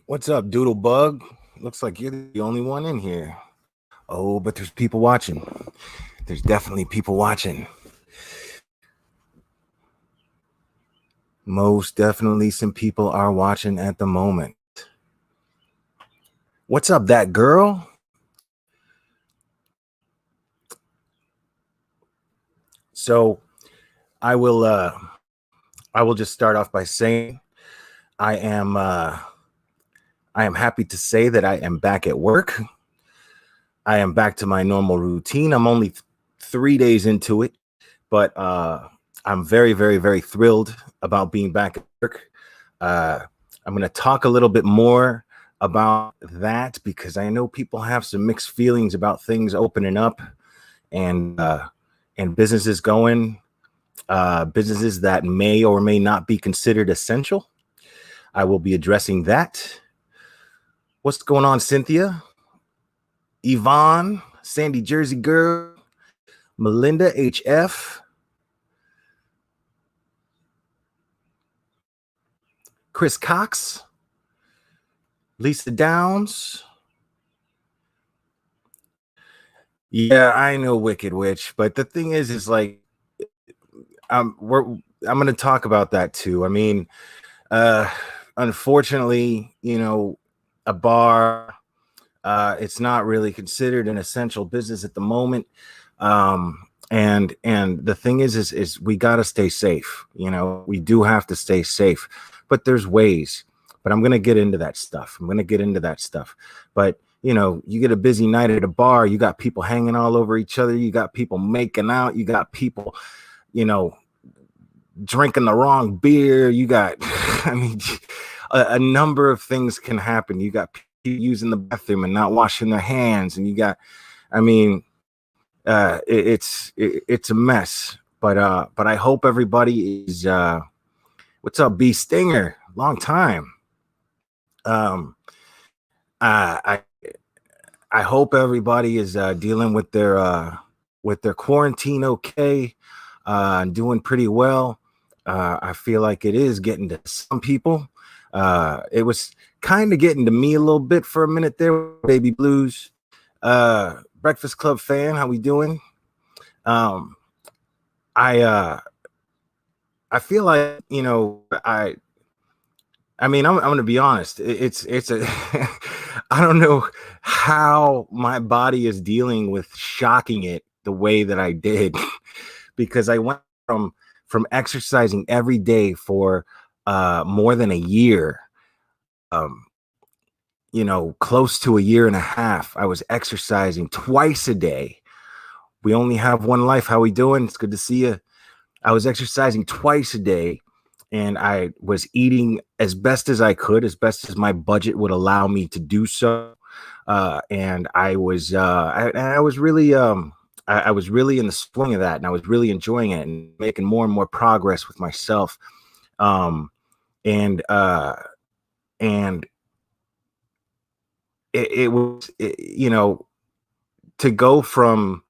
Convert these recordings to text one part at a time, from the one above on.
What's up, Doodle Bug? Looks like you're the only one in here. Oh, but there's people watching. There's definitely people watching. Most definitely some people are watching at the moment. What's up, that girl? So I will just start off by saying I am happy to say that I am back at work. I am back to my normal routine. I'm only 3 days into it, but I'm very, very, very thrilled about being back at work. I'm going to talk a little bit more about that because I know people have some mixed feelings about things opening up and businesses going, businesses that may or may not be considered essential. I will be addressing that. What's going on, Cynthia? Yvonne, Sandy Jersey Girl, Melinda HF, Chris Cox, Lisa Downs. Yeah, I know Wicked Witch, but the thing is like, I'm going to talk about that too. I mean, unfortunately, a bar, it's not really considered an essential business at the moment. And the thing is we got to stay safe. We do have to stay safe, but there's ways. But I'm going to get into that stuff. But you get a busy night at a bar, you got people hanging all over each other, you got people making out, you got people, drinking the wrong beer, you got, I mean, a number of things can happen. You got people using the bathroom and not washing their hands, and you got, I mean, it's a mess. But I hope everybody is. What's up, B Stinger? Long time. I hope everybody is dealing with their quarantine okay, doing pretty well. I feel like it is getting to some people. It was kind of getting to me a little bit for a minute there, Baby Blues. Breakfast Club fan, how we doing? I feel like, I mean, I'm going to be honest. It's a, I don't know how my body is dealing with shocking it the way that I did, because I went from exercising every day for more than a year, close to a year and a half. I was exercising twice a day. We only have one life. How we doing? It's good to see you. I was exercising twice a day, and I was eating as best as I could, as best as my budget would allow me to do so. And I was really I was really in the swing of that, and I was really enjoying it and making more and more progress with myself. And it was, to go from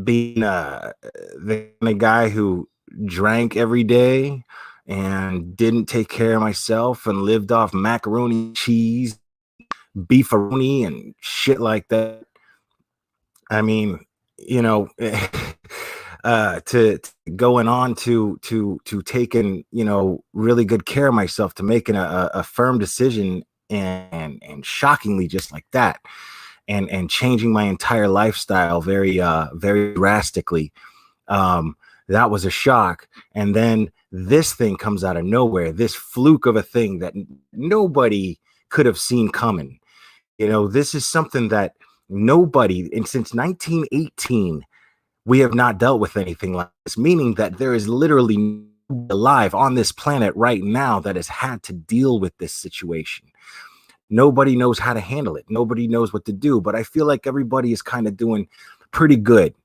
being the guy who drank every day and didn't take care of myself and lived off macaroni, cheese, beefaroni, and shit like that. I mean, to going on to taking, really good care of myself, to making a firm decision and shockingly just like that, and changing my entire lifestyle very very drastically. That was a shock. And then this thing comes out of nowhere, this fluke of a thing that nobody could have seen coming. This is something that nobody, and since 1918, we have not dealt with anything like this, meaning that there is literally nobody alive on this planet right now that has had to deal with this situation. Nobody knows how to handle it. Nobody knows what to do. But I feel like everybody is kind of doing pretty good.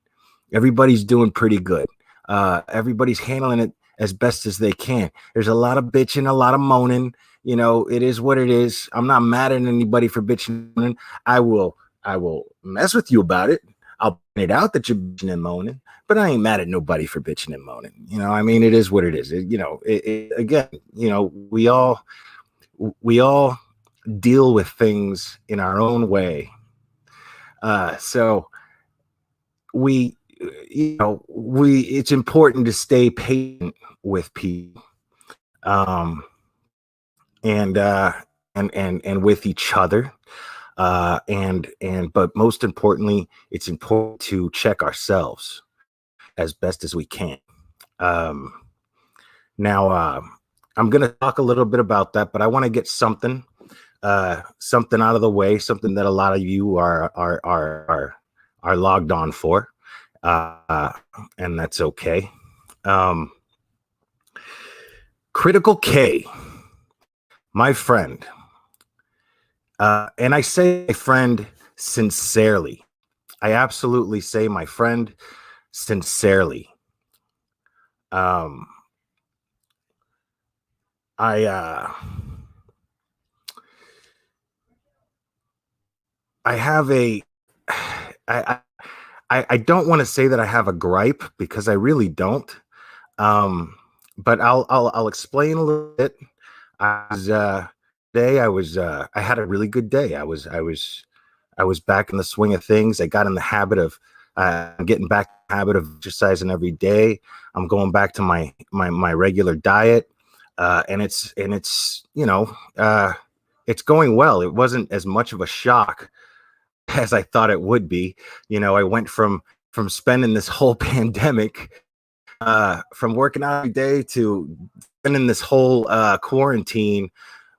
Everybody's doing pretty good. Everybody's handling it as best as they can. There's a lot of bitching, a lot of moaning. It is what it is. I'm not mad at anybody for bitching and moaning. I will mess with you about it. I'll point it out that you're bitching and moaning, but I ain't mad at nobody for bitching and moaning. I mean, it is what it is. Again, we all deal with things in our own way. So we, it's important to stay patient with people, um, and and with each other. But most importantly, it's important to check ourselves as best as we can. Um, Now, I'm going to talk a little bit about that, but I want to get something out of the way, something that a lot of you are logged on for, uh, and that's okay. Um, Critical K, my friend, and I say my friend sincerely. I absolutely say my friend sincerely. Um, I I have a I I don't want to say that I have a gripe because I really don't. Um, but I'll explain a little bit. I was Today I had a really good day. I was back in the swing of things. I got in the habit of getting back in the habit of exercising every day. I'm going back to my regular diet, and it's it's going well. It wasn't as much of a shock as I thought it would be. I went from spending this whole pandemic, from working out every day, to spending this whole quarantine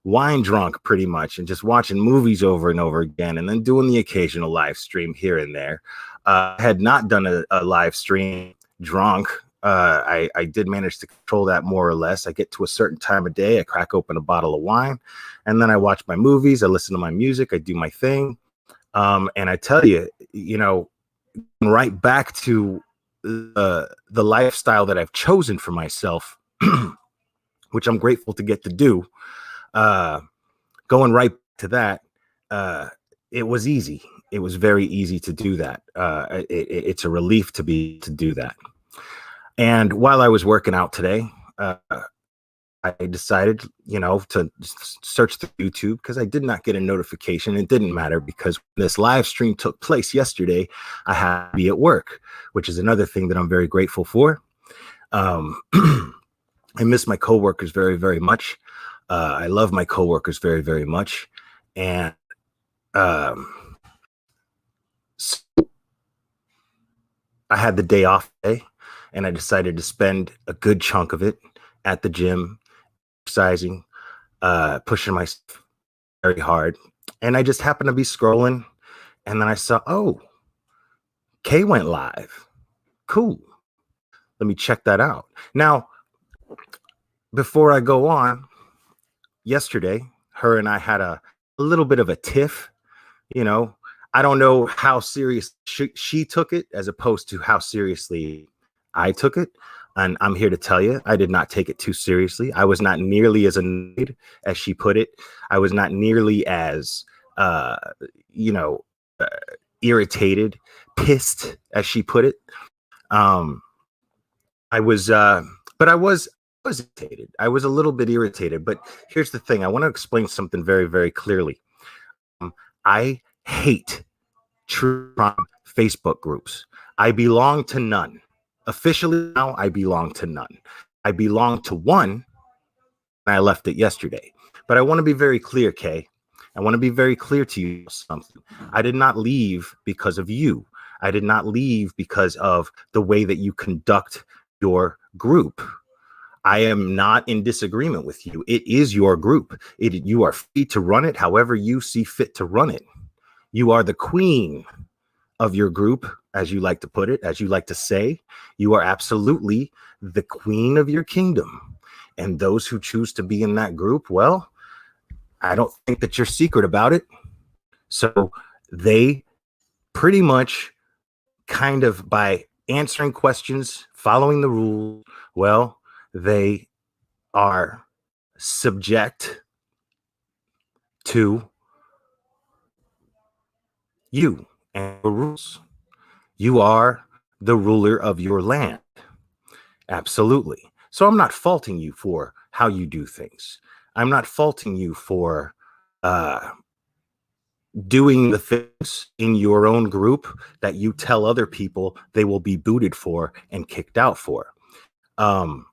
wine drunk pretty much, and just watching movies over and over again, and then doing the occasional live stream here and there. I had not done a live stream drunk. I did manage to control that more or less. I get to a certain time of day, I crack open a bottle of wine, and then I watch my movies, I listen to my music, I do my thing. And I tell you, right back to the lifestyle that I've chosen for myself, which I'm grateful to get to do. Uh, Going right to that, uh, it was easy. It was very easy to do that. It's a relief to do that. And while I was working out today, I decided, to search through YouTube because I did not get a notification. It didn't matter because this live stream took place yesterday. I had to be at work, which is another thing that I'm very grateful for. I miss my coworkers very, very much. I love my coworkers very, very much. And um, so I had the day off today, and I decided to spend a good chunk of it at the gym, exercising, pushing myself very hard. And I just happened to be scrolling, and then I saw, oh, Kay went live. Cool. Let me check that out. Now, before I go on, yesterday, her and I had a little bit of a tiff. You know, I don't know how serious she took it as opposed to how seriously I took it. And I'm here to tell you, I did not take it too seriously. I was not nearly as annoyed as she put it. I was not nearly as, uh, you know, uh, irritated, pissed as she put it. Um, I was, but I was irritated. I was a little bit irritated. But here's the thing: I want to explain something very, very clearly. I hate true crime Facebook groups. I belong to none. Officially now, I belong to none. I belong to one, and I left it yesterday. But I want to be very clear, Kay. I want to be very clear to you something. I did not leave because of you. I did not leave because of the way that you conduct your group. I am not in disagreement with you. It is your group. You are free to run it however you see fit to run it. You are the queen of your group, as you like to put it, as you like to say. You are absolutely the queen of your kingdom. And those who choose to be in that group, well, I don't think that you're secret about it. So they pretty much, kind of by answering questions, following the rules, well, they are subject to you and the rules. You are the ruler of your land. Absolutely. So I'm not faulting you for how you do things. I'm not faulting you for uh, doing the things in your own group that you tell other people they will be booted for and kicked out for. Um,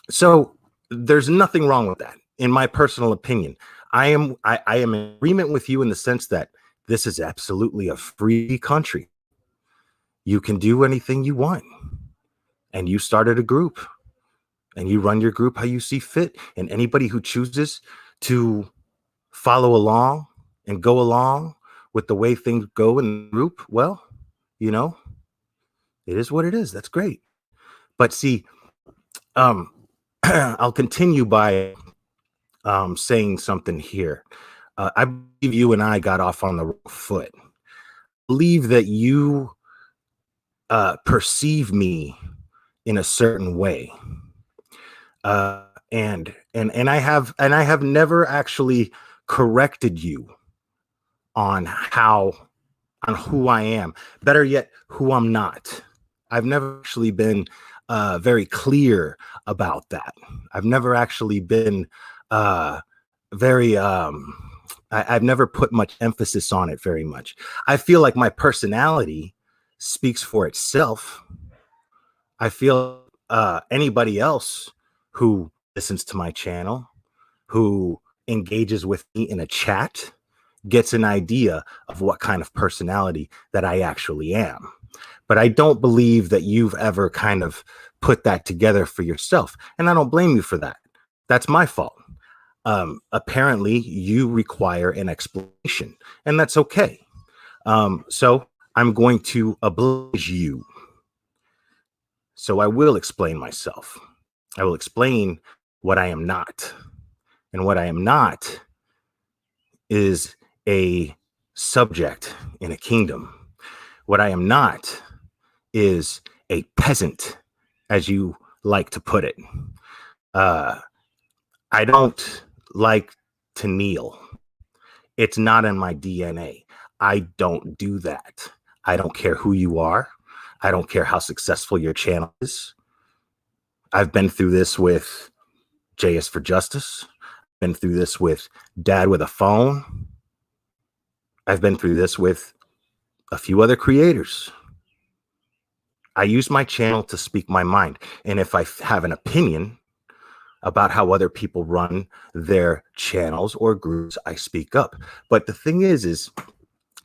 so there's nothing wrong with that, in my personal opinion. I am in agreement with you in the sense that this is absolutely a free country. You can do anything you want, and you started a group, and you run your group how you see fit. And anybody who chooses to follow along and go along with the way things go in the group, well, you know, it is what it is. That's great. But see, um, I'll continue by saying something here. I believe you and I got off on the wrong foot. I believe that you perceive me in a certain way. And I have never actually corrected you on who I am. Better yet, who I'm not. I've never actually been very clear about that. I've never actually been very I've never put much emphasis on it very much. I feel like my personality speaks for itself. I feel anybody else who listens to my channel, who engages with me in a chat, gets an idea of what kind of personality that I actually am. But I don't believe that you've ever kind of put that together for yourself. And I don't blame you for that. That's my fault. Apparently, you require an explanation, and that's okay. So I'm going to oblige you. So I will explain myself. I will explain what I am not. And what I am not is a subject in a kingdom. What I am not is a peasant, as you like to put it. I don't like to kneel. It's not in my DNA. I don't do that. I don't care who you are. I don't care how successful your channel is. I've been through this with JS for Justice. I've been through this with Dad with a Phone. I've been through this with a few other creators. I use my channel to speak my mind. And if I have an opinion about how other people run their channels or groups, I speak up. But the thing is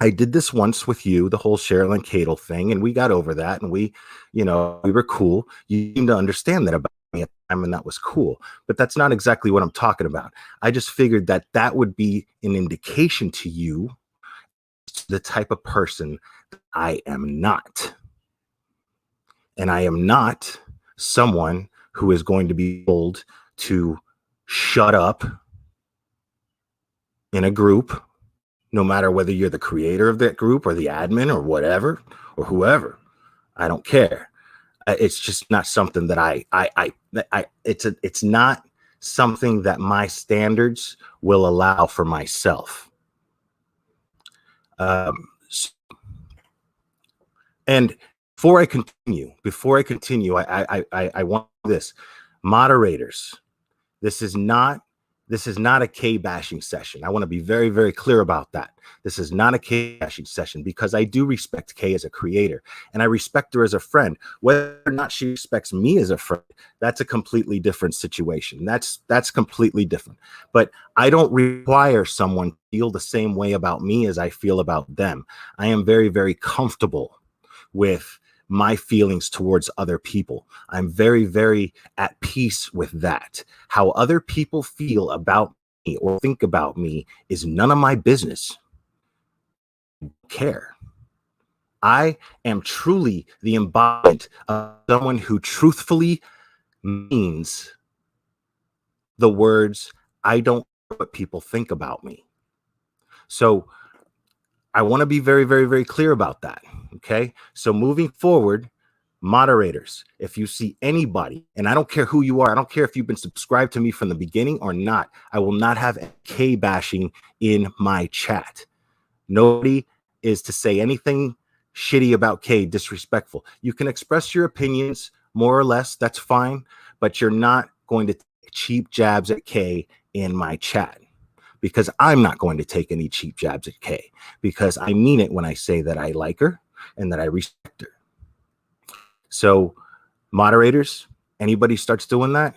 I did this once with you, the whole Cheryl and Cadle thing, and we got over that, and we were cool. You seem to understand that about me at the time, and that was cool. But that's not exactly what I'm talking about. I just figured that that would be an indication to you the type of person I am not. And I am not someone who is going to be told to shut up in a group, no matter whether you're the creator of that group or the admin or whatever or whoever. I don't care. It's just not something that it's not something that my standards will allow for myself. And before I continue, I want this. Moderators, this is not a K bashing session. I want to be very, very clear about that. This is not a K bashing session because I do respect K as a creator and I respect her as a friend. Whether or not she respects me as a friend, that's a completely different situation. That's completely different. But I don't require someone to feel the same way about me as I feel about them. I am very, very comfortable with my feelings towards other people. I'm very, very at peace with that. How other people feel about me or think about me is none of my business. I don't care. I am truly the embodiment of someone who truthfully means the words, I don't care what people think about me. So I want to be very, very, very clear about that. Okay. So moving forward, moderators, if you see anybody, and I don't care who you are, I don't care if you've been subscribed to me from the beginning or not, I will not have K bashing in my chat. Nobody is to say anything shitty about K, disrespectful. You can express your opinions more or less, that's fine, but you're not going to take cheap jabs at K in my chat, because I'm not going to take any cheap jabs at Kay, because I mean it when I say that I like her and that I respect her. So moderators, anybody starts doing that,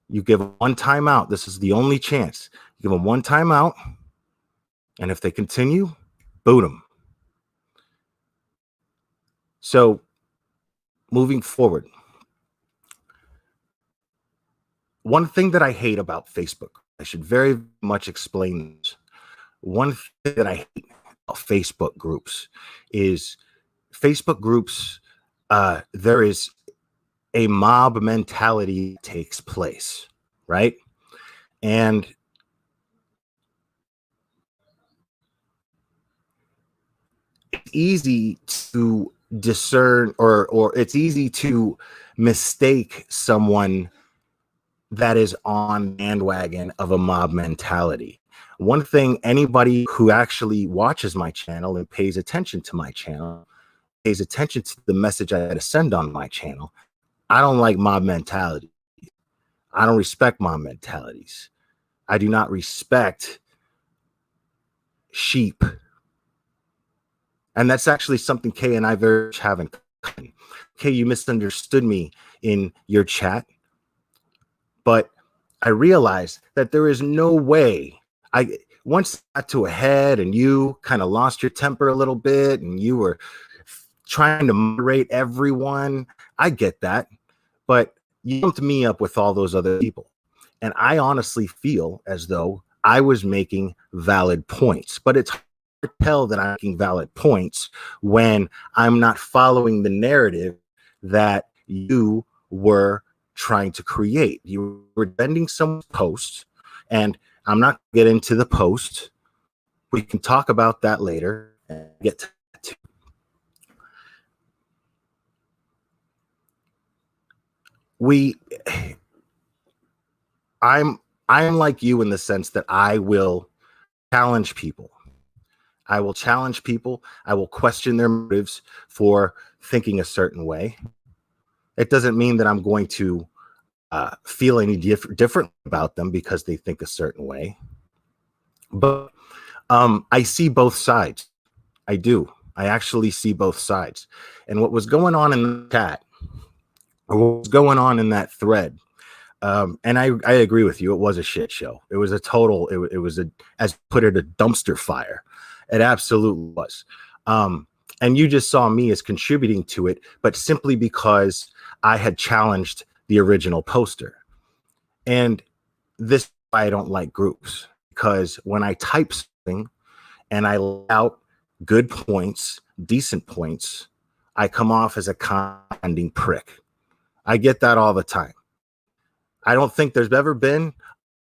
you give them one timeout. This is the only chance. You give them one timeout, and if they continue, boot them. So moving forward, one thing that I hate about Facebook, I should very much explain this. One thing that I hate about Facebook groups is Facebook groups, there is a mob mentality that takes place, right? And it's easy to discern, or it's easy to mistake someone that is on bandwagon of a mob mentality. One thing, anybody who actually watches my channel and pays attention to my channel, pays attention to the message I send on my channel, I don't like mob mentality. I don't respect mob mentalities. I do not respect sheep. And that's actually something Kay and I very much have in common. Kay, you misunderstood me in your chat, but I realized that there is no way. I once got to a head and you kind of lost your temper a little bit and you were trying to moderate everyone. I get that, but you lumped me up with all those other people. And I honestly feel as though I was making valid points, but it's hard to tell that I'm making valid points when I'm not following the narrative that you were trying to create. You were bending some posts, and I'm not going to get into the post. We can talk about that later and get to that too. I'm like you in the sense that I will challenge people. I will challenge people. I will question their motives for thinking a certain way. It doesn't mean that I'm going to feel any different about them because they think a certain way. But I see both sides. I do. I actually see both sides. And what was going on in the chat, or what was going on in that thread, and I agree with you. It was a shit show. It was a total, it was a, as put it, a dumpster fire. It absolutely was. And you just saw me as contributing to it, but simply because I had challenged the original poster. And this is why I don't like groups, because when I type something and I lay out good points, decent points, I come off as a condescending prick. I get that all the time. I don't think there's ever been,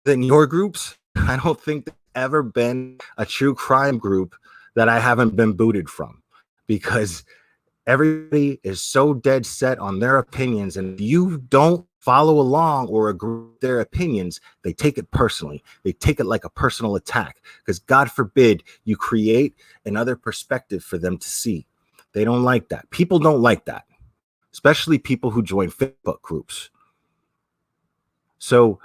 in your groups, I don't think there's ever been a true crime group that I haven't been booted from, because everybody is so dead set on their opinions. And if you don't follow along or agree with their opinions, they take it personally. They take it like a personal attack, because God forbid you create another perspective for them to see. They don't like that. People don't like that, especially people who join Facebook groups. So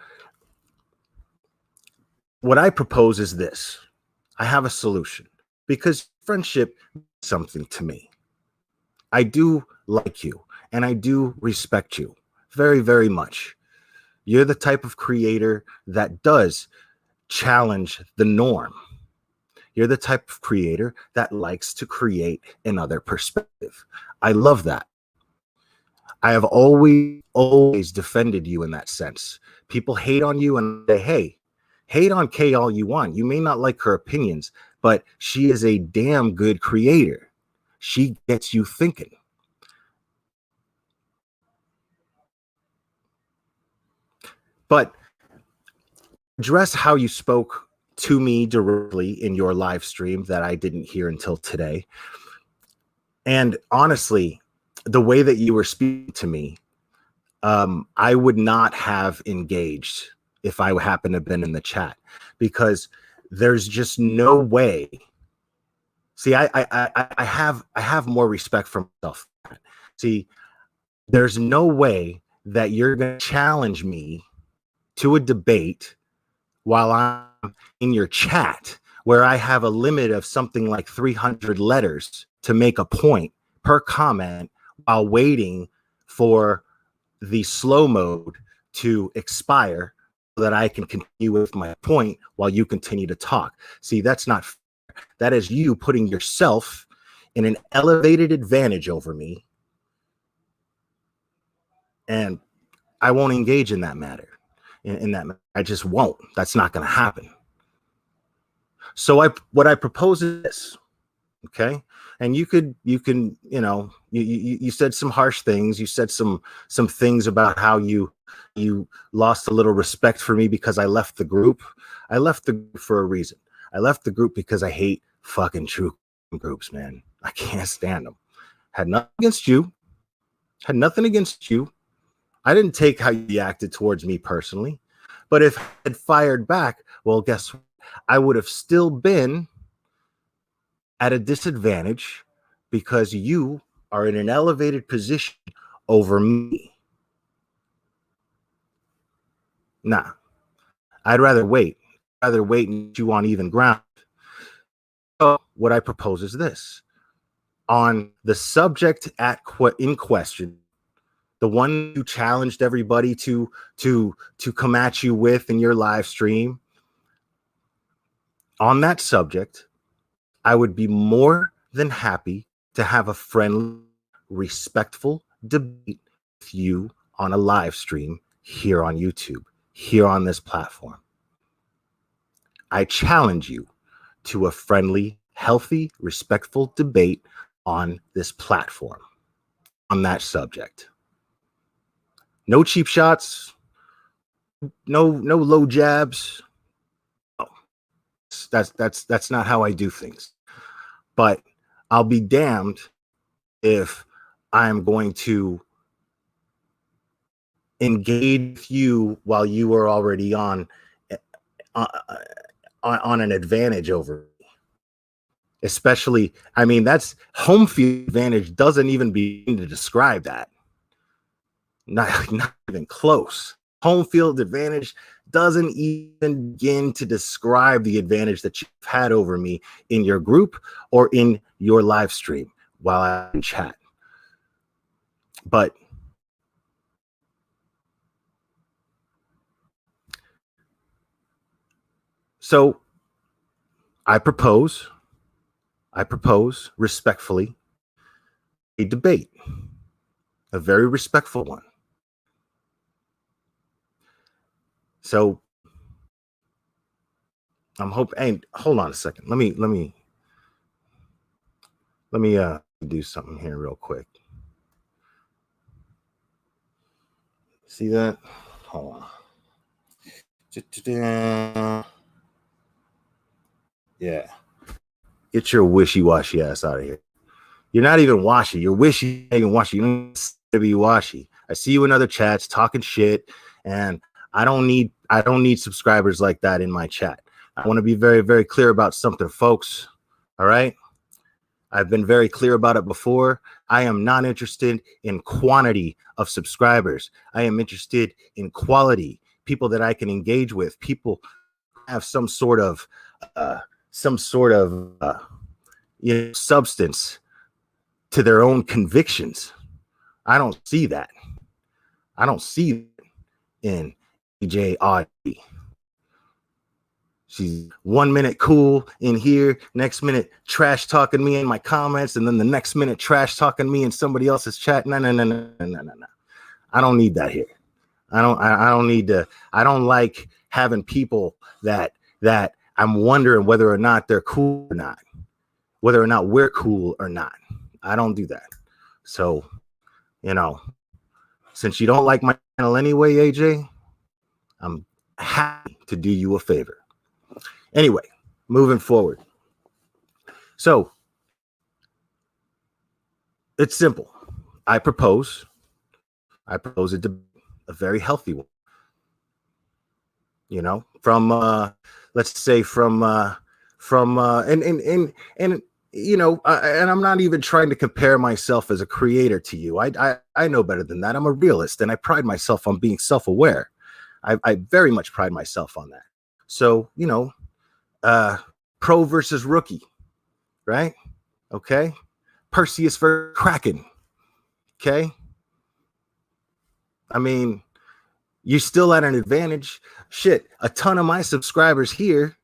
what I propose is this. I have a solution, because friendship is something to me. I do like you and I do respect you very, very much. You're the type of creator that does challenge the norm. You're the type of creator that likes to create another perspective. I love that. I have always defended you in that sense. People hate on you and say, hey, hate on Kay all you want. You may not like her opinions, but she is a damn good creator. She gets you thinking. But address how you spoke to me directly in your live stream that I didn't hear until today. And honestly, the way that you were speaking to me, I would not have engaged if I happened to have been in the chat, because there's just no way. See, I have more respect for myself. See, there's no way that you're going to challenge me to a debate while I'm in your chat, where I have a limit of something like 300 letters to make a point per comment while waiting for the slow mode to expire so that I can continue with my point while you continue to talk. See, that's not fair. That is you putting yourself in an elevated advantage over me. And I won't engage in that matter. In that, I just won't. That's not going to happen. So what I propose is this, okay? And you can, you said some harsh things. You said some things about how you lost a little respect for me because I left the group. I left the group for a reason. I left the group because I hate fucking true groups, man. I can't stand them. Had nothing against you. Had nothing against you. I didn't take how you acted towards me personally. But if I had fired back, well, guess what? I would have still been at a disadvantage because you are in an elevated position over me. Nah, I'd rather wait. And you on even ground. So what I propose is this. On the subject in question, the one you challenged everybody to come at you with in your live stream, on that subject, I would be more than happy to have a friendly, respectful debate with you on a live stream here on YouTube, here on this platform. I challenge you to a friendly, healthy, respectful debate on this platform on that subject. No cheap shots, no low jabs. No. That's not how I do things. But I'll be damned if I'm going to engage with you while you are already on an advantage over me. Especially, I mean, that's home field advantage doesn't even begin to describe that. Not even close. Home field advantage doesn't even begin to describe the advantage that you've had over me in your group or in your live stream while I'm in chat. But so I propose respectfully a debate, a very respectful one. So I'm hoping, and hold on a second. Let me do something here real quick. See that? Hold on. Yeah. Get your wishy-washy ass out of here. You're not even washy. You're wishy, even washy. You don't need to be washy. I see you in other chats talking shit, and I don't need subscribers like that in my chat. I want to be very, very clear about something, folks. All right? I've been very clear about it before. I am not interested in quantity of subscribers. I am interested in quality, people that I can engage with, people who have some sort of substance to their own convictions. I don't see that. I don't see that in AJ Audrey. She's 1 minute cool in here, next minute trash talking me in my comments, and then the next minute trash talking me in somebody else's chat. No. I don't need that here. I don't need to. I don't like having people that I'm wondering whether or not they're cool or not, whether or not we're cool or not. I don't do that. So, since you don't like my channel anyway, AJ, I'm happy to do you a favor. Anyway, moving forward. So it's simple. I propose a very healthy one. From let's say and I'm not even trying to compare myself as a creator to you. I know better than that. I'm a realist, and I pride myself on being self-aware. I very much pride myself on that. So, pro versus rookie, right? Okay. Perseus versus Kraken. Okay. I mean, you're still at an advantage. Shit, a ton of my subscribers here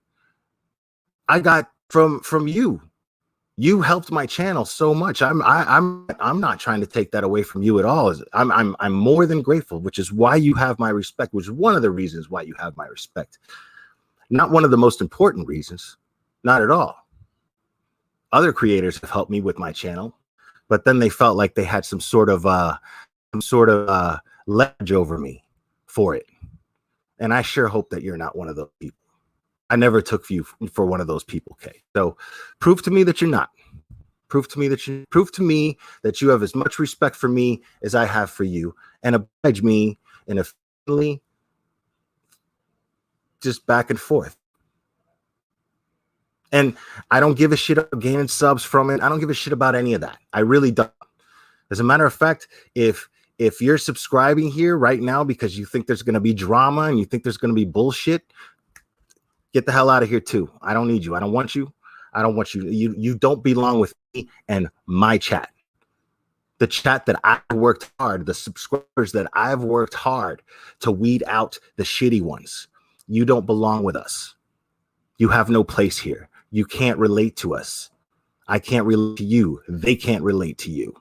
I got from you. You helped my channel so much. I'm not trying to take that away from you at all. I'm more than grateful, which is why you have my respect, which is one of the reasons why you have my respect. Not one of the most important reasons, not at all. Other creators have helped me with my channel, but then they felt like they had some sort of leverage over me for it. And I sure hope that you're not one of those people. I never took you for one of those people, Kay. So prove to me that you're not. Prove to me that you have as much respect for me as I have for you, and oblige me in a family, just back and forth. And I don't give a shit about gaining subs from it. I don't give a shit about any of that. I really don't. As a matter of fact, if you're subscribing here right now because you think there's going to be drama and you think there's going to be bullshit, get the hell out of here too. I don't need you. I don't want you. I don't want you. You don't belong with me and my chat. The chat that I've worked hard, the subscribers that I've worked hard to weed out the shitty ones. You don't belong with us. You have no place here. You can't relate to us. I can't relate to you. They can't relate to you.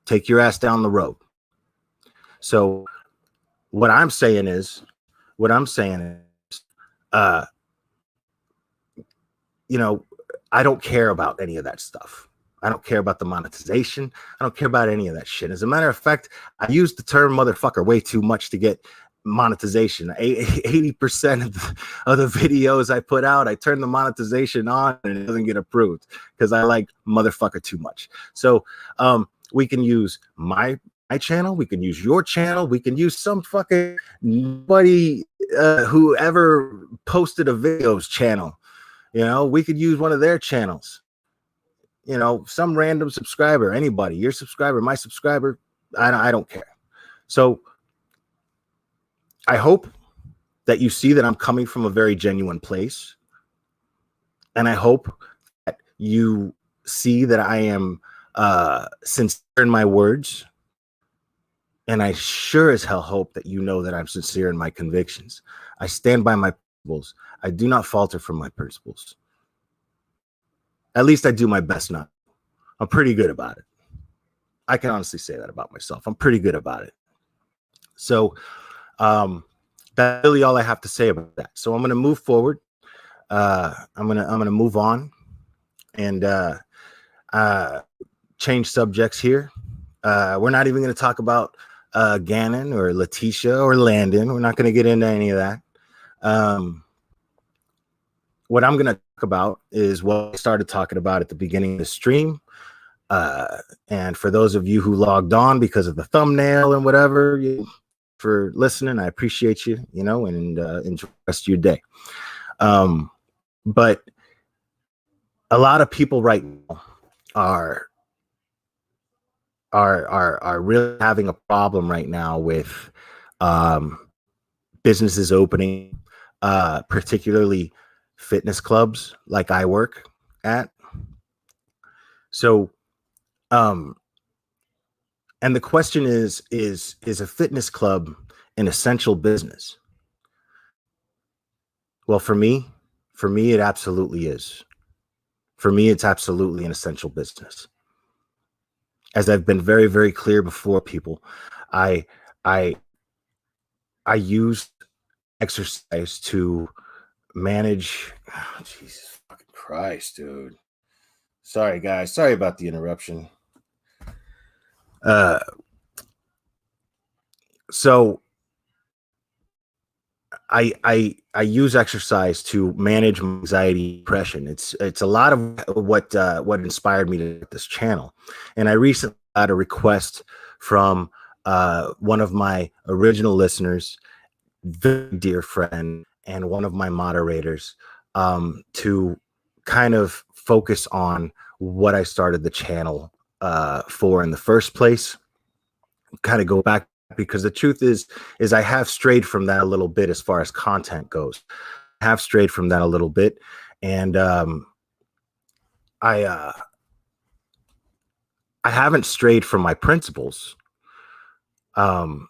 Take your ass down the road. So what I'm saying is, I don't care about any of that stuff. I don't care about the monetization. I don't care about any of that shit. As a matter of fact, I use the term motherfucker way too much to get monetization. 80% of the videos I put out, I turn the monetization on and it doesn't get approved because I like motherfucker too much. So we can use my channel, we can use your channel, we can use some fucking nobody who ever posted a video's channel. We could use one of their channels. Some random subscriber, anybody, your subscriber, my subscriber, I don't care. So I hope that you see that I'm coming from a very genuine place. And I hope that you see that I am sincere in my words. And I sure as hell hope that you know that I'm sincere in my convictions. I stand by my principles. I do not falter from my principles. At least I do my best not. I'm pretty good about it. I can honestly say that about myself. I'm pretty good about it. So that's really all I have to say about that. So I'm going to move forward. I'm going to move on and change subjects here. We're not even going to talk about Gannon or Letitia or Landon. We're not going to get into any of that. What I'm going to talk about is what I started talking about at the beginning of the stream. And for those of you who logged on because of the thumbnail and whatever, for listening, I appreciate you, and enjoy the rest of your day. But a lot of people right now are really having a problem right now with businesses opening, particularly fitness clubs like I work at. So, and the question is a fitness club an essential business? Well, for me, it absolutely is. For me, it's absolutely an essential business. As I've been very, very clear before, people, I use exercise to manage. Oh, Jesus fucking Christ, dude. Sorry, guys. Sorry about the interruption. So I use exercise to manage my anxiety, depression. It's a lot of what inspired me to this channel. And I recently got a request from one of my original listeners, very dear friend, and one of my moderators, to kind of focus on what I started the channel for in the first place. Kind of go back because the truth is I have strayed from that a little bit as far as content goes. I have strayed from that a little bit, and I uh, I haven't strayed from my principles, um,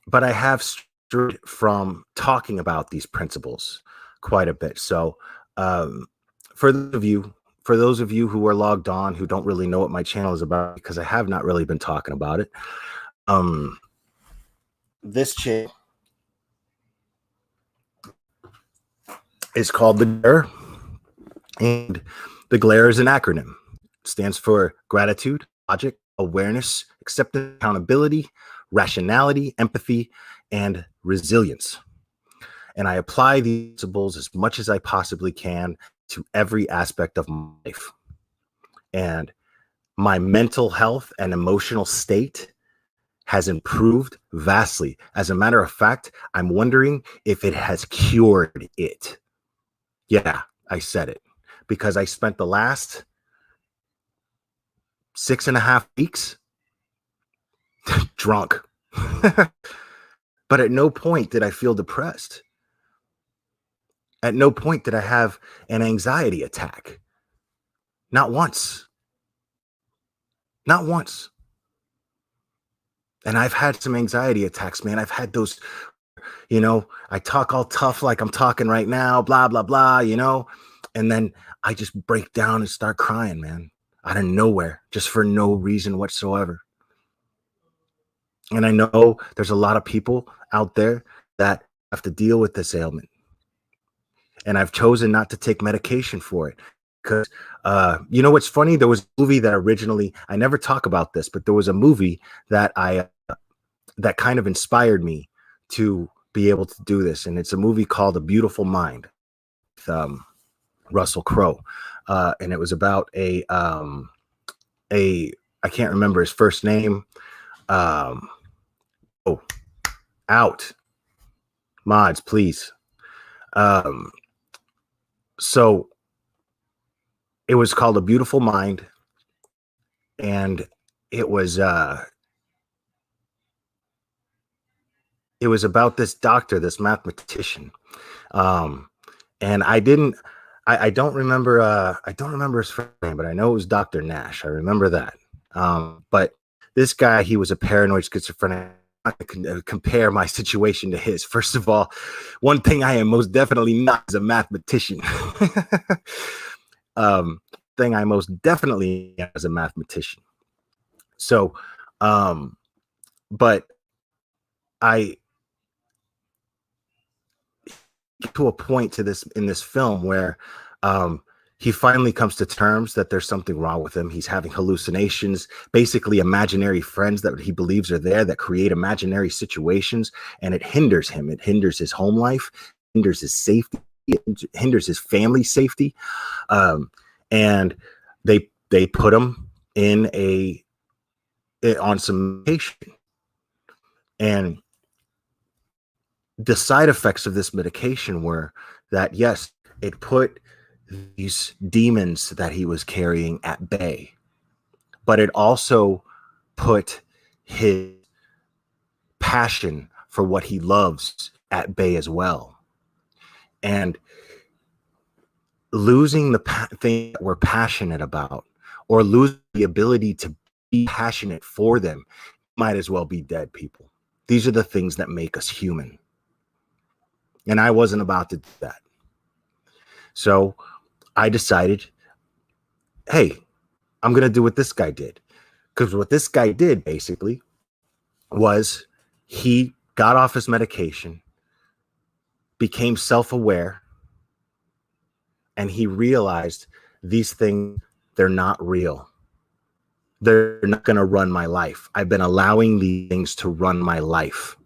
but I have strayed from talking about these principles quite a bit. So, um, for those of you, for those of you who are logged on who don't really know what my channel is about, because I have not really been talking about it, um, this channel is called the Glare, and the Glare is an acronym. It stands for gratitude, logic, awareness, acceptance, accountability, rationality, empathy, and resilience. And I apply these principles as much as I possibly can to every aspect of my life. And my mental health and emotional state has improved vastly. As a matter of fact, I'm wondering if it has cured it. Yeah, I said it, because I spent the last 6.5 weeks drunk. But at no point did I feel depressed. At no point did I have an anxiety attack. Not once. Not once. And I've had some anxiety attacks, man. I've had those, I talk all tough like I'm talking right now, blah, blah, blah, and then I just break down and start crying, man, out of nowhere, just for no reason whatsoever. And I know there's a lot of people out there that have to deal with this ailment. And I've chosen not to take medication for it. Because, what's funny? There was a movie that originally, I never talk about this, but there was a movie that that kind of inspired me to be able to do this. And it's a movie called A Beautiful Mind with Russell Crowe. And it was about I can't remember his first name. Out. Mods, please. So it was called A Beautiful Mind. And it was about this doctor, this mathematician. And I don't remember his first name, but I know it was Dr. Nash. I remember that. But this guy, he was a paranoid schizophrenic. I can compare my situation to his. First of all, one thing I am most definitely not is a mathematician. Thing I most definitely am as a mathematician. So, but I get to a point to this in this film where he finally comes to terms that there's something wrong with him. He's having hallucinations, basically imaginary friends that he believes are there that create imaginary situations, and it hinders him. It hinders his home life, hinders his safety, it hinders his family safety. And they put him on some medication. And the side effects of this medication were that, yes, it put these demons that he was carrying at bay, but it also put his passion for what he loves at bay as well. And losing the thing that we're passionate about, or losing the ability to be passionate for them, might as well be dead, people. These are the things that make us human. And I wasn't about to do that. So I decided, hey, I'm going to do what this guy did. Because what this guy did basically was he got off his medication, became self-aware, and he realized these things, they're not real. They're not going to run my life. I've been allowing these things to run my life.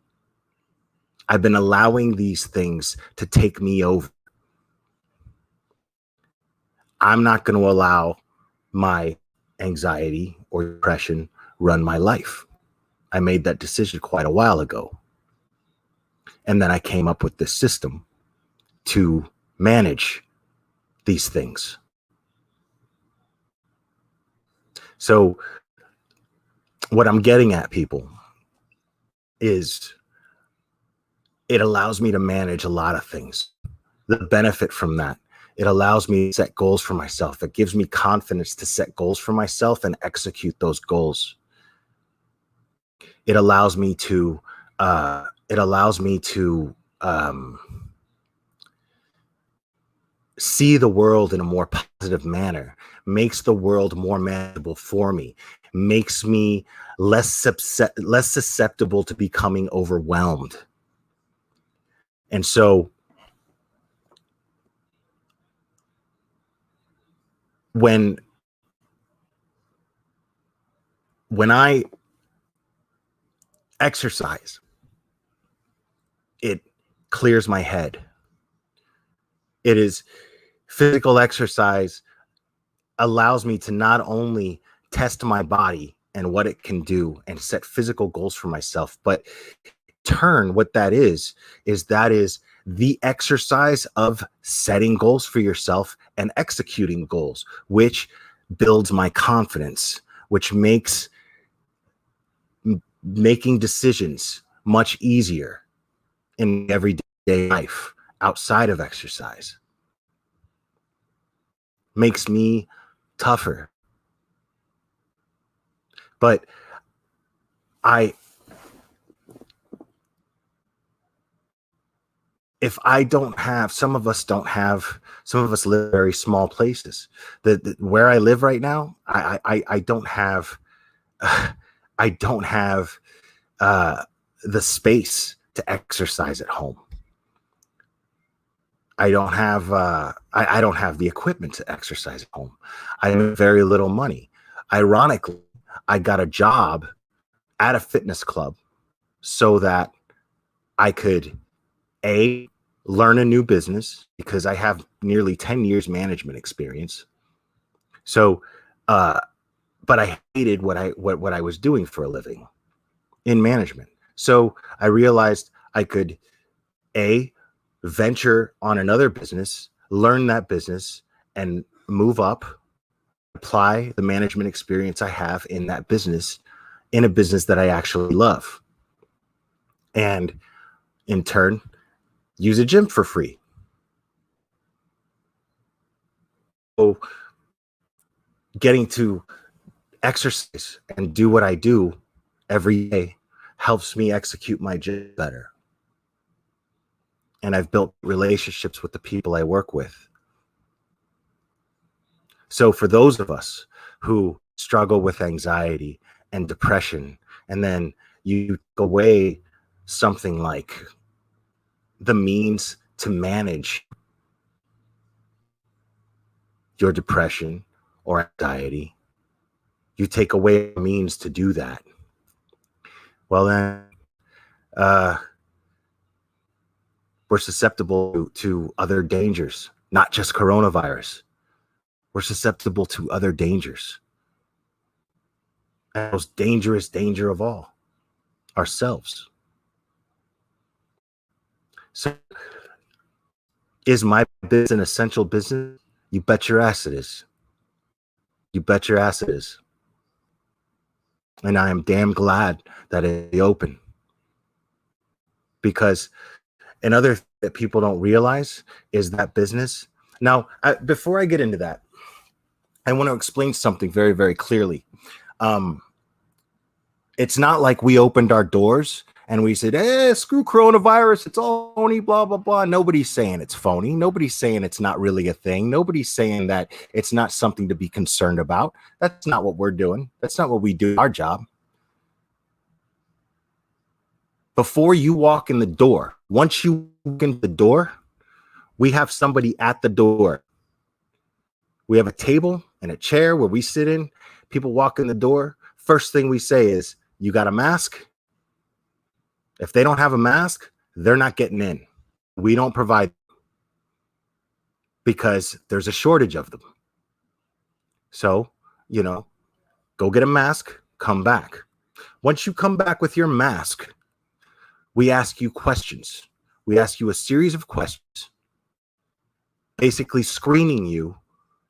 I've been allowing these things to take me over. I'm not going to allow my anxiety or depression run my life. I made that decision quite a while ago. And then I came up with this system to manage these things. So what I'm getting at, people, is it allows me to manage a lot of things. The benefit from that, it allows me to set goals for myself. It gives me confidence to set goals for myself and execute those goals. It allows me to see the world in a more positive manner, makes the world more manageable for me, makes me less susceptible to becoming overwhelmed. And so when I exercise, it clears my head. It is physical exercise allows me to not only test my body and what it can do and set physical goals for myself, but turn what that is the exercise of setting goals for yourself and executing goals, which builds my confidence, which makes making decisions much easier in everyday life outside of exercise. Makes me tougher. But if I don't have, some of us live in very small places. Where I live right now, I don't have, I don't have the space to exercise at home. I don't have, I don't have the equipment to exercise at home. I have very little money. Ironically, I got a job at a fitness club so that I could learn a new business, because I have nearly 10 years management experience. So, but I hated what I was doing for a living in management. So I realized I could venture on another business, learn that business, and move up, apply the management experience I have in that business in a business that I actually love. And in turn, use a gym for free. So getting to exercise and do what I do every day helps me execute my gym better. And I've built relationships with the people I work with. So for those of us who struggle with anxiety and depression, and then you take away something like the means to manage your depression or anxiety, you take away the means to do that, well then we're susceptible to other dangers, not just coronavirus. We're susceptible to other dangers. And the most dangerous danger of all, ourselves. So is my business an essential business? You bet your ass it is. You bet your ass it is. And I am damn glad that it's open. Because another thing that people don't realize is that business. Now, before I get into that, I want to explain something very, very clearly. It's not like we opened our doors and we said, screw coronavirus, it's all phony, blah, blah, blah. Nobody's saying it's phony. Nobody's saying it's not really a thing. Nobody's saying that it's not something to be concerned about. That's not what we're doing. That's not what we do, our job. Before you walk in the door, once you walk in the door, we have somebody at the door. We have a table and a chair where we sit in. People walk in the door. First thing we say is, you got a mask? If they don't have a mask, they're not getting in. We don't provide, because there's a shortage of them. So, go get a mask, come back. Once you come back with your mask, we ask you questions. We ask you a series of questions, basically screening you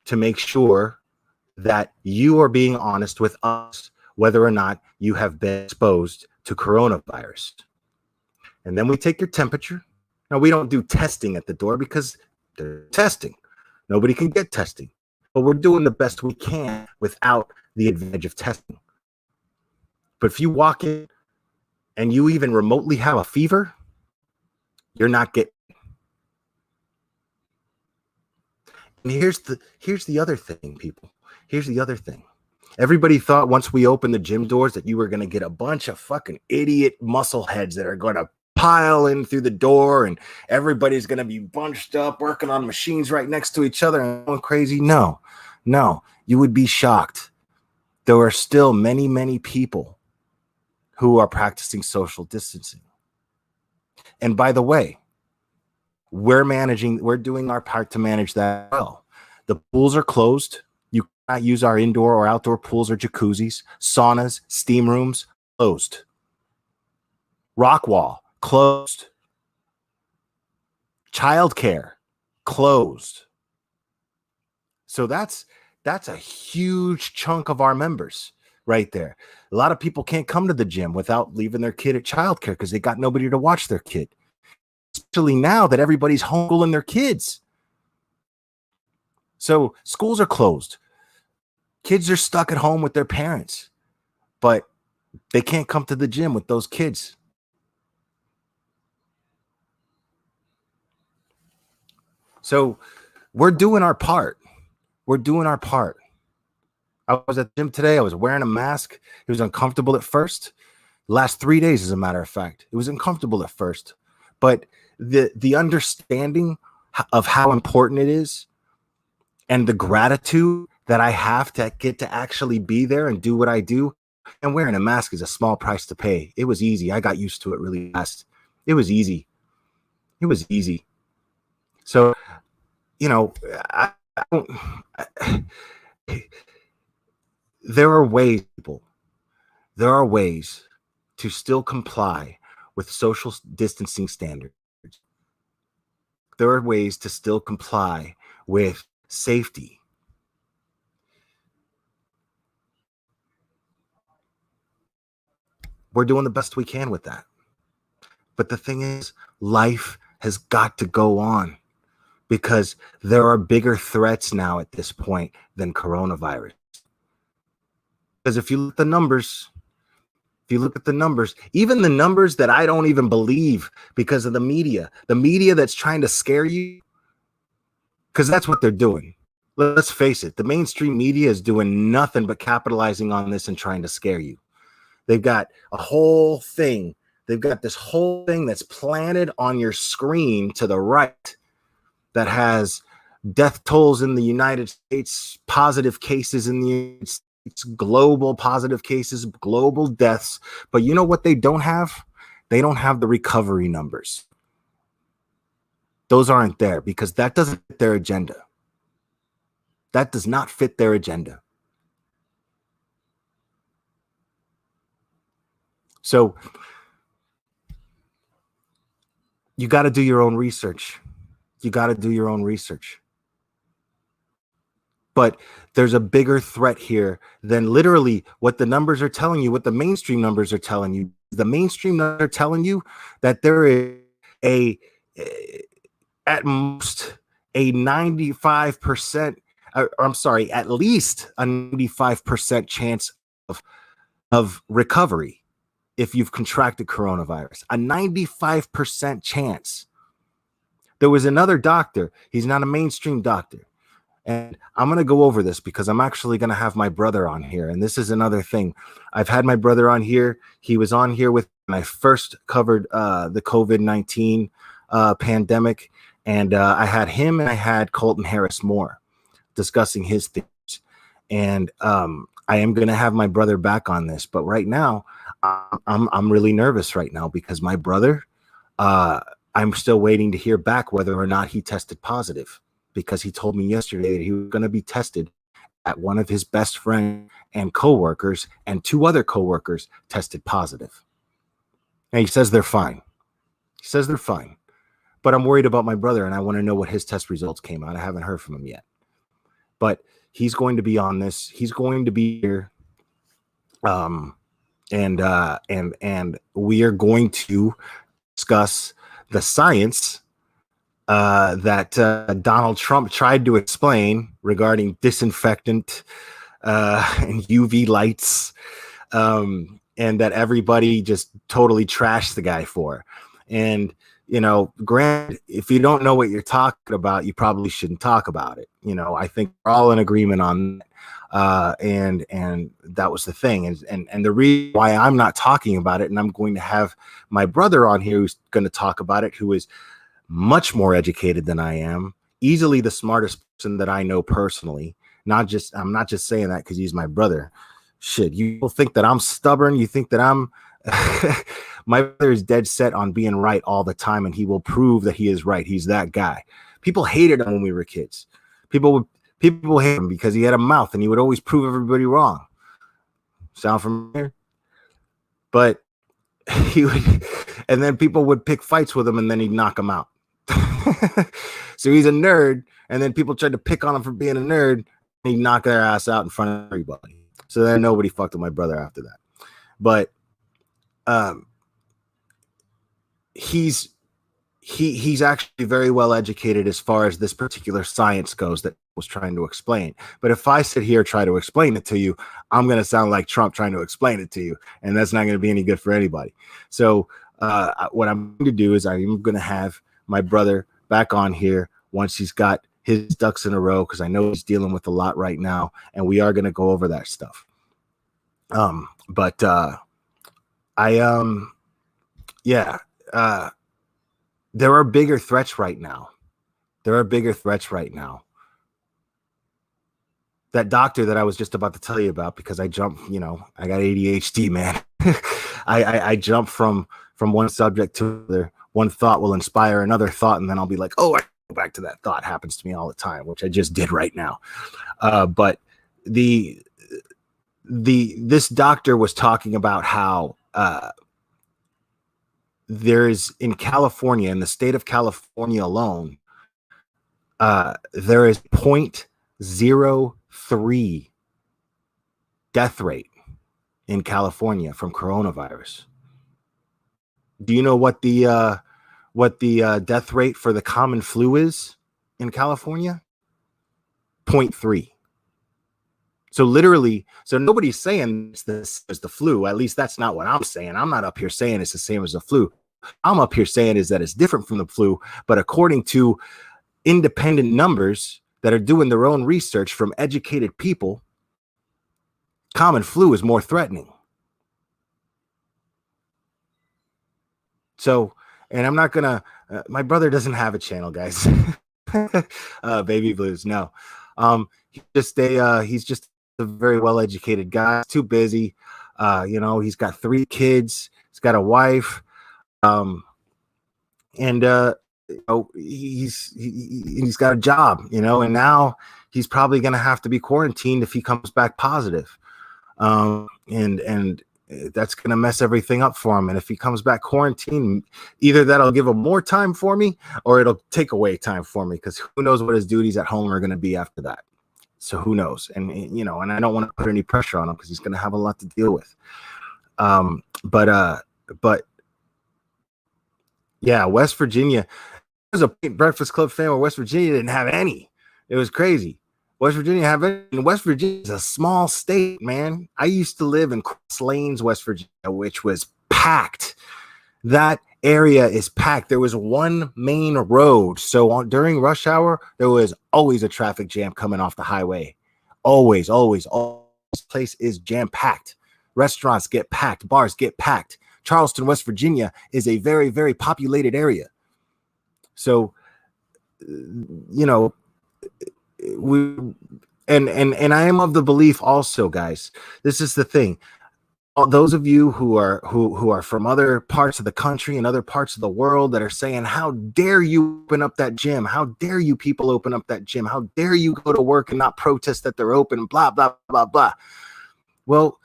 to make sure that you are being honest with us, whether or not you have been exposed to coronavirus. And then we take your temperature. Now, we don't do testing at the door because they're testing. Nobody can get testing. But we're doing the best we can without the advantage of testing. But if you walk in and you even remotely have a fever, you're not getting. And here's the other thing, people. Here's the other thing. Everybody thought once we opened the gym doors that you were going to get a bunch of fucking idiot muscle heads that are going to pile in through the door and everybody's going to be bunched up working on machines right next to each other and going crazy. No, you would be shocked. There are still many, many people who are practicing social distancing. And by the way, we're doing our part to manage that well. The pools are closed. You cannot use our indoor or outdoor pools or jacuzzis, saunas, steam rooms, closed. Rock wall, closed. Childcare, closed. So that's a huge chunk of our members right there. A lot of people can't come to the gym without leaving their kid at childcare because they got nobody to watch their kid. Especially now that everybody's homeschooling their kids. So schools are closed. Kids are stuck at home with their parents, but they can't come to the gym with those kids. So we're doing our part. We're doing our part. I was at the gym today. I was wearing a mask. It was uncomfortable at first. Last 3 days, as a matter of fact, it was uncomfortable at first. But the understanding of how important it is and the gratitude that I have to get to actually be there and do what I do, and wearing a mask is a small price to pay. It was easy. I got used to it really fast. It was easy. So, there are ways, people. There are ways to still comply with social distancing standards. There are ways to still comply with safety. We're doing the best we can with that. But the thing is, life has got to go on because there are bigger threats now at this point than coronavirus. Because if you look at the numbers, even the numbers that I don't even believe because of the media that's trying to scare you, because that's what they're doing. Let's face it, the mainstream media is doing nothing but capitalizing on this and trying to scare you. They've got a whole thing. They've got this whole thing that's planted on your screen to the right that has death tolls in the United States, positive cases in the United States, global positive cases, global deaths. But you know what they don't have? They don't have the recovery numbers. Those aren't there because that doesn't fit their agenda. That does not fit their agenda. So you got to do your own research. But there's a bigger threat here than literally what the numbers are telling you, what the mainstream numbers are telling you. The mainstream numbers are telling you that there is at most a 95%, at least a 95% chance of recovery if you've contracted coronavirus. A 95% chance. There was another doctor. He's not a mainstream doctor. And I'm going to go over this because I'm actually going to have my brother on here. And this is another thing. I've had my brother on here. He was on here when I first covered the COVID-19 pandemic. And I had him and I had Colton Harris Moore discussing his things. And I am going to have my brother back on this. But right now, I'm really nervous right now because my brother, I'm still waiting to hear back whether or not he tested positive. Because he told me yesterday that he was going to be tested at one of his best friends and coworkers, and 2 other coworkers tested positive. And he says they're fine. But I'm worried about my brother, and I want to know what his test results came out. I haven't heard from him yet. But he's going to be on this. He's going to be here and we are going to discuss the science that Donald Trump tried to explain regarding disinfectant and UV lights, and that everybody just totally trashed the guy for. And, you know, granted, if you don't know what you're talking about, you probably shouldn't talk about it. You know, I think we're all in agreement on that. And that was the thing. And the reason why I'm not talking about it, and I'm going to have my brother on here who's going to talk about it, who is much more educated than I am, easily the smartest person that I know personally. I'm not just saying that because he's my brother. Shit, you think that I'm stubborn? You think that I'm my brother is dead set on being right all the time, and he will prove that he is right. He's that guy. People hated him when we were kids. People hate him because he had a mouth and he would always prove everybody wrong. Sound familiar? But he would, and then people would pick fights with him, and then he'd knock them out. So he's a nerd, and then people tried to pick on him for being a nerd, and he'd knock their ass out in front of everybody. So then nobody fucked with my brother after that. But he's actually very well educated as far as this particular science goes that I was trying to explain. But if I sit here try to explain it to you, I'm going to sound like Trump trying to explain it to you, and that's not going to be any good for anybody. So what I'm going to do is I'm going to have my brother back on here once he's got his ducks in a row, because I know he's dealing with a lot right now, and we are going to go over that stuff. There are bigger threats right now. That doctor that I was just about to tell you about, because I jumped, I got ADHD, man. I jump from one subject to another. One thought will inspire another thought, and then I'll be like, oh, I go back to that thought. Happens to me all the time, which I just did right now. But this doctor was talking about how there's in California, in the state of California alone, there is 0.03 death rate in California from coronavirus. Do you know what the death rate for the common flu is in California? 0.3. So literally, nobody's saying this is the flu. At least that's not what I'm saying. I'm not up here saying it's the same as the flu. I'm up here saying is that it's different from the flu. But according to independent numbers that are doing their own research from educated people, common flu is more threatening. So, and I'm not gonna. My brother doesn't have a channel, guys. Baby Blues, no. He's just a very well-educated guy. He's too busy. He's got 3 kids. He's got a wife. He's got a job, and now he's probably going to have to be quarantined if he comes back positive. And that's going to mess everything up for him. And if he comes back quarantined, either that'll give him more time for me, or it'll take away time for me, because who knows what his duties at home are going to be after that. So who knows? And I don't want to put any pressure on him because he's going to have a lot to deal with. But yeah, West Virginia. There's a Breakfast Club fan where West Virginia didn't have any. It was crazy. West Virginia West Virginia is a small state, man. I used to live in Cross Lanes, West Virginia, which was packed. That area is packed. There was one main road. So during rush hour, there was always a traffic jam coming off the highway. Always. This place is jam-packed. Restaurants get packed. Bars get packed. Charleston, West Virginia is a very, very populated area. So, and I am of the belief also, guys, this is the thing. All those of you who are from other parts of the country and other parts of the world that are saying, how dare you open up that gym? How dare you people open up that gym? How dare you go to work and not protest that they're open, blah, blah, blah, blah. Well,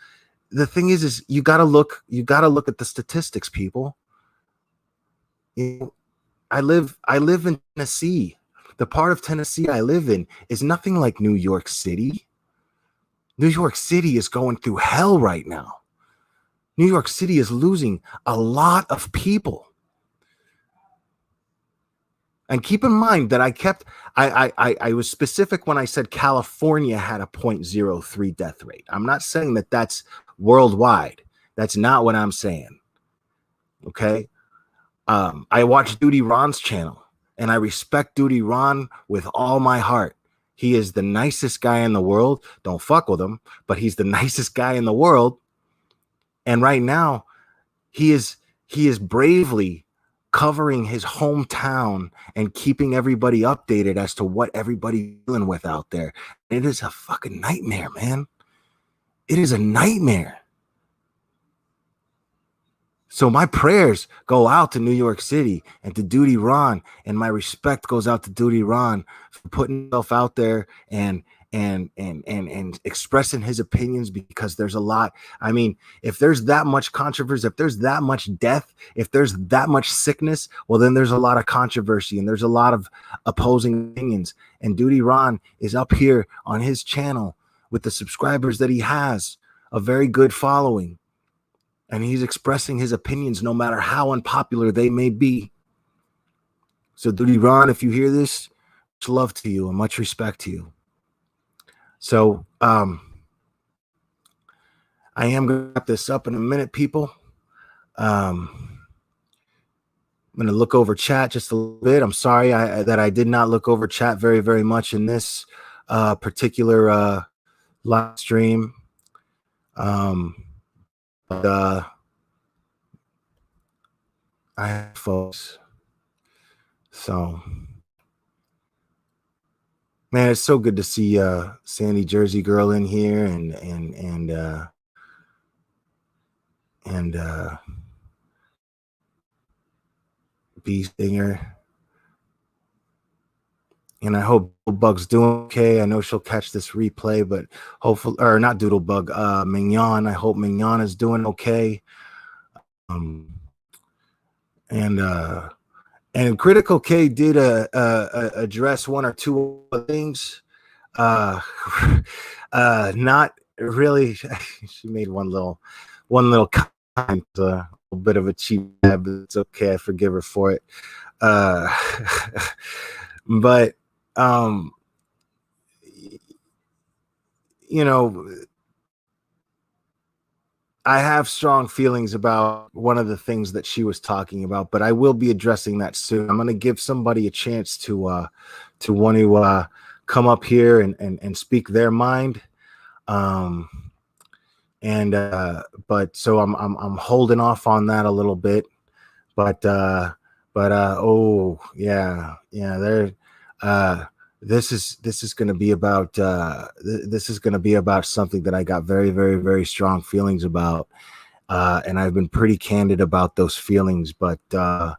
the thing is you got to look at the statistics, people. I live in Tennessee. The part of Tennessee I live in is nothing like New York City. New York City is going through hell right now. New York City is losing a lot of people. And keep in mind that I was specific when I said California had a 0.03 death rate. I'm not saying that that's worldwide. That's not what I'm saying. Okay. I watch Duty Ron's channel, and I respect Duty Ron with all my heart. He is the nicest guy in the world. Don't fuck with him, but he's the nicest guy in the world. And right now, he is bravely covering his hometown and keeping everybody updated as to what everybody's dealing with out there. It is a fucking nightmare, man. It is a nightmare. So my prayers go out to New York City and to Duty Ron, and my respect goes out to Duty Ron for putting himself out there and expressing his opinions, because there's a lot. I mean, if there's that much controversy, if there's that much death, if there's that much sickness, well, then there's a lot of controversy and there's a lot of opposing opinions. And Duty Ron is up here on his channel with the subscribers that he has, a very good following. And he's expressing his opinions no matter how unpopular they may be. So Duty Ron, if you hear this, much love to you and much respect to you. So I am going to wrap this up in a minute, people. I'm going to look over chat just a little bit. I'm sorry that I did not look over chat very, very much in this particular live stream. But I have folks. So, man, it's so good to see Sandy Jersey Girl in here and Bee Singer. And I hope Doodlebug's doing okay. I know she'll catch this replay, but hopefully, or not Doodlebug, Mignon. I hope Mignon is doing okay. And Critical K did address one or two things. Not really. She made one little comment, a little bit of a cheap jab, but it's okay. I forgive her for it. But you know, I have strong feelings about one of the things that she was talking about, but I will be addressing that soon. I'm going to give somebody a chance to want to come up here and speak their mind. But so I'm holding off on that a little bit. But oh yeah, there. This is going to be about something that I got very, very, very strong feelings about, and I've been pretty candid about those feelings. But I'm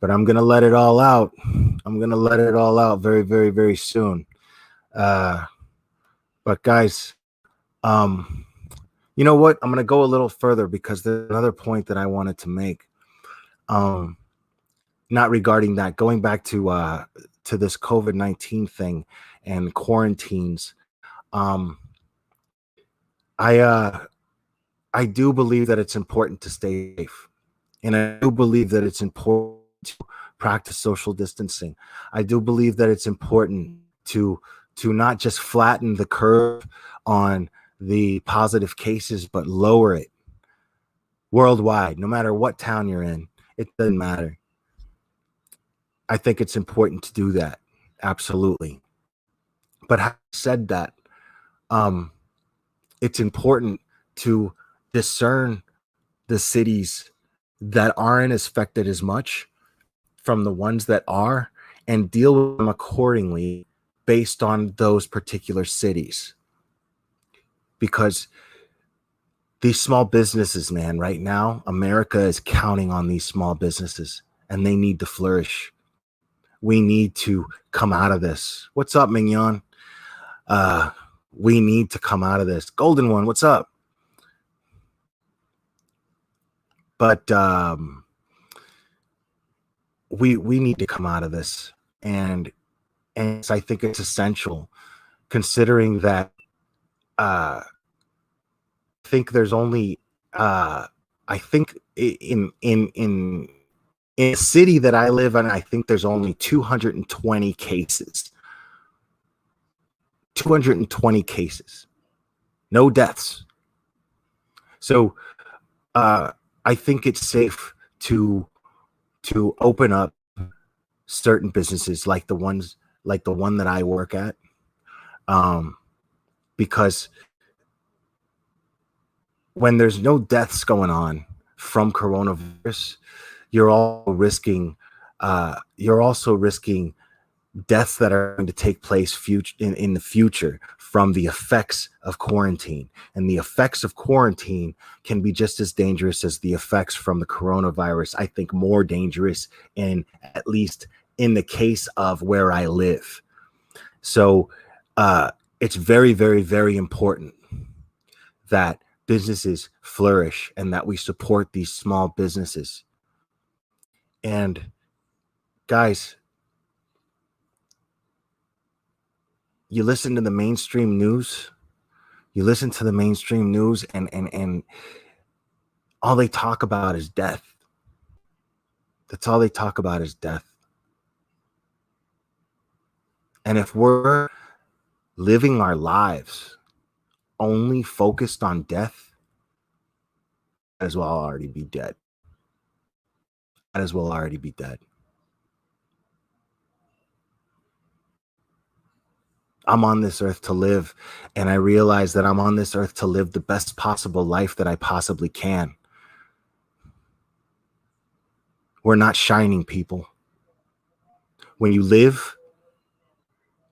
going to let it all out. I'm going to let it all out very, very, very soon. But guys, you know what? I'm going to go a little further because there's another point that I wanted to make. Not regarding that, going back to this COVID-19 thing and quarantines. I do believe that it's important to stay safe, and I do believe that it's important to practice social distancing. I do believe that it's important to not just flatten the curve on the positive cases, but lower it worldwide, no matter what town you're in. It doesn't matter. I think it's important to do that. Absolutely. But having said that, it's important to discern the cities that aren't affected as much from the ones that are, and deal with them accordingly based on those particular cities. Because these small businesses, man, right now, America is counting on these small businesses, and they need to flourish. We need to come out of this. What's up, Mignon? We need to come out of this. Golden One, what's up? But we need to come out of this, and I think it's essential, considering that I think there's only I think in a city that I live in, I think there's only 220 cases. 220 cases, no deaths. So I think it's safe to open up certain businesses like the one that I work at, because when there's no deaths going on from coronavirus, you're also risking deaths that are going to take place in the future from the effects of quarantine. And the effects of quarantine can be just as dangerous as the effects from the coronavirus. I think more dangerous, in at least in the case of where I live. So it's very, very, very important that businesses flourish and that we support these small businesses. And guys, you listen to the mainstream news, and all they talk about is death. That's all they talk about is death. And if we're living our lives only focused on death, might as well already be dead. Might as well already be dead. I'm on this earth to live, and I realize that I'm on this earth to live the best possible life that I possibly can. We're not shining people. When you live,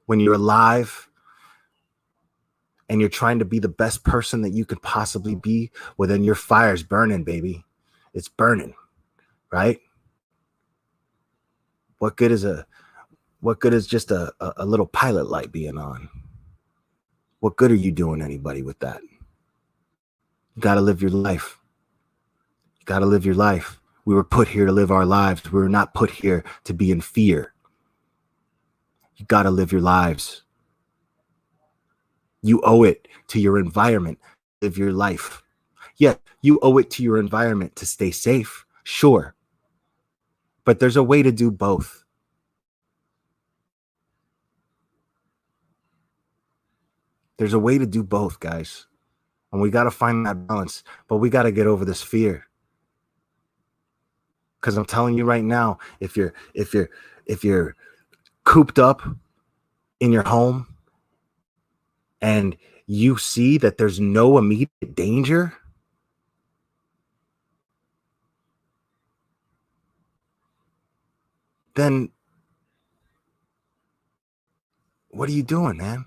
when you're alive, and you're trying to be the best person that you could possibly be, well, then your fire's burning, baby. It's burning, right? What good is just a little pilot light being on? What good are you doing anybody with that? You got to live your life. You got to live your life. We were put here to live our lives. We were not put here to be in fear. You got to live your lives. You owe it to your environment to live your life. Yeah, you owe it to your environment to stay safe, sure. But there's a way to do both. There's a way to do both, guys. And we got to find that balance, but we got to get over this fear. Because I'm telling you right now, if you're cooped up in your home and you see that there's no immediate danger, then what are you doing, man?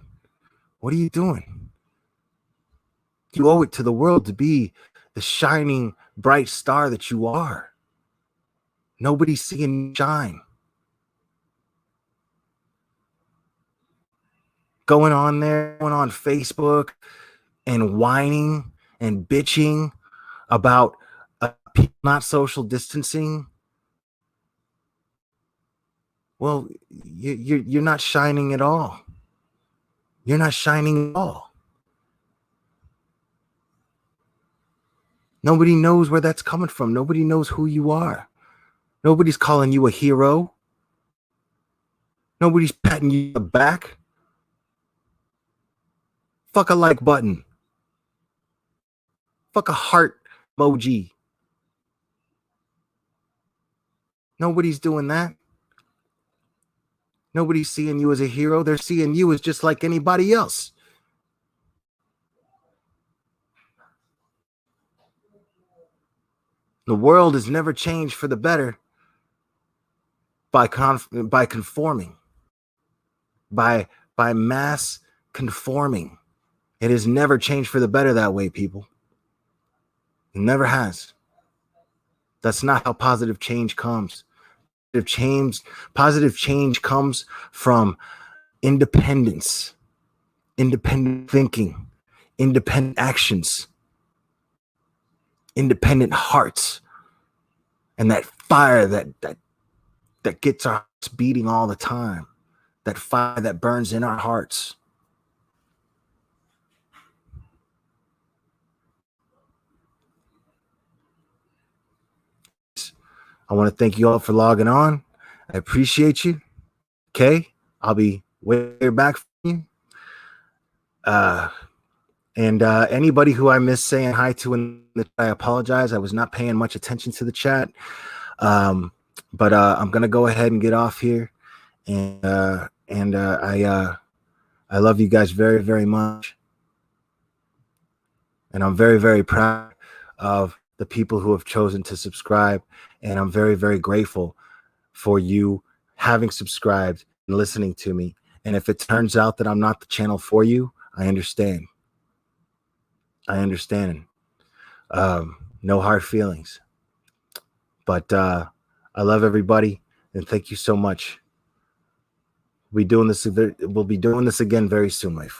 What are you doing? You owe it to the world to be the shining, bright star that you are. Nobody's seeing you shine. Going on Facebook and whining and bitching about people not social distancing. Well, you're not shining at all. You're not shining at all. Nobody knows where that's coming from. Nobody knows who you are. Nobody's calling you a hero. Nobody's patting you on the back. Fuck a like button. Fuck a heart emoji. Nobody's doing that. Nobody's seeing you as a hero. They're seeing you as just like anybody else. The world has never changed for the better by conforming, by mass conforming. It has never changed for the better that way, people. It never has. That's not how positive change comes. Positive change comes from independence, independent thinking, independent actions, independent hearts, and that fire that gets our hearts beating all the time, that fire that burns in our hearts. I want to thank you all for logging on. I appreciate you. Okay, I'll be way back from you. And anybody who I missed saying hi to in the chat, I apologize. I was not paying much attention to the chat. But I'm gonna go ahead and get off here. And I love you guys very, very much. And I'm very, very proud of the people who have chosen to subscribe. And I'm very, very grateful for you having subscribed and listening to me. And if it turns out that I'm not the channel for you, I understand. I understand. No hard feelings. But I love everybody, and thank you so much. We'll be doing this again very soon, my friend.